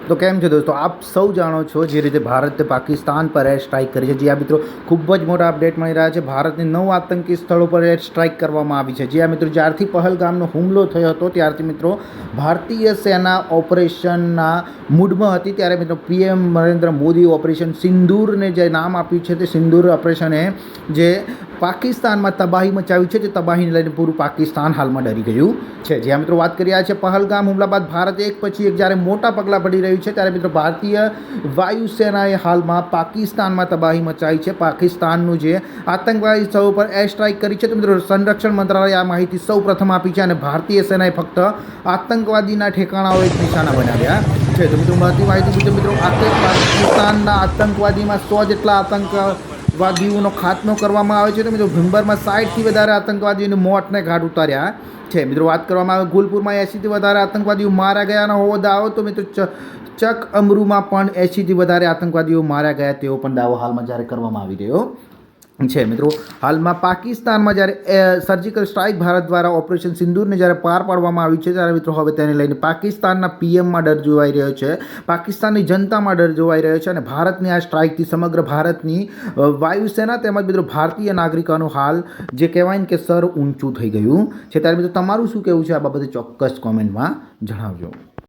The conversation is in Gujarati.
તો કેમ છે દોસ્તો, આપ સૌ જાણો છો જે રીતે ભારતે પાકિસ્તાન પર એર સ્ટ્રાઇક કરી છે. જે આ મિત્રો ખૂબ જ મોટા અપડેટ મળી રહ્યા છે. ભારતની 9 આતંકી સ્થળો પર એર સ્ટ્રાઇક કરવામાં આવી છે. જે આ મિત્રો જ્યારથી પહલગામનો હુમલો થયો હતો ત્યારથી મિત્રો ભારતીય સેના ઓપરેશનના મૂડમાં હતી. ત્યારે મિત્રો પીએમ નરેન્દ્ર મોદી ઓપરેશન સિંદૂરને જે નામ આપ્યું છે તે સિંદૂર ઓપરેશને જે પાકિસ્તાનમાં તબાહી મચાવી છે તે તબાહીને લઈને પૂરું પાકિસ્તાન હાલમાં ડરી ગયું છે. જ્યાં મિત્રો વાત કરી રહ્યા છે પહલગામ હુમલા બાદ ભારત એક પછી એક જ્યારે મોટા પગલાં ભરી રહ્યું છે ત્યારે મિત્રો ભારતીય વાયુસેનાએ હાલમાં પાકિસ્તાનમાં તબાહી મચાવી છે. પાકિસ્તાનનું જે આતંકવાદી સ્થળો પર એર સ્ટ્રાઇક કરી છે તો મિત્રો સંરક્ષણ મંત્રાલયે આ માહિતી સૌ પ્રથમ આપી છે અને ભારતીય સેનાએ ફક્ત આતંકવાદીના ઠેકાણાઓ એક નિશાના બનાવ્યા છે. તો મિત્રો મળતી માહિતી મુજબ મિત્રો પાકિસ્તાનના આતંકવાદીમાં 100 જેટલા આતંકવાદીઓનો ખાત્મો કરવામાં આવે છે. તો મિત્રો ભીંબરમાં 60થી વધારે આતંકવાદીઓની મોતને ઘાટ ઉતાર્યા છે. મિત્રો વાત કરવામાં આવે ગુલપુરમાં 80થી વધારે આતંકવાદીઓ માર્યા ગયાનો હોવો દાવો, તો મિત્રો ચક અમરુમાં પણ 80થી વધારે આતંકવાદીઓ માર્યા ગયા તેવો પણ દાવો હાલમાં જ્યારે કરવામાં આવી રહ્યો છે. મિત્રો હાલમાં પાકિસ્તાનમાં જ્યારે સર્જિકલ સ્ટ્રાઇક ભારત દ્વારા ઓપરેશન સિંદૂરને જ્યારે પાર પાડવામાં આવી છે ત્યારે મિત્રો હવે તેને લઈને પાકિસ્તાનના પીએમમાં ડર જોવાઈ રહ્યો છે, પાકિસ્તાનની જનતામાં ડર જોવાઈ રહ્યો છે અને ભારતની આ સ્ટ્રાઇકથી સમગ્ર ભારતની વાયુસેના તેમજ મિત્રો ભારતીય નાગરિકોનું હાલ જે કહેવાય ને કે સર ઊંચું થઈ ગયું છે. ત્યારે મિત્રો તમારું શું કહેવું છે આ બાબતે ચોક્કસ કોમેન્ટમાં જણાવજો.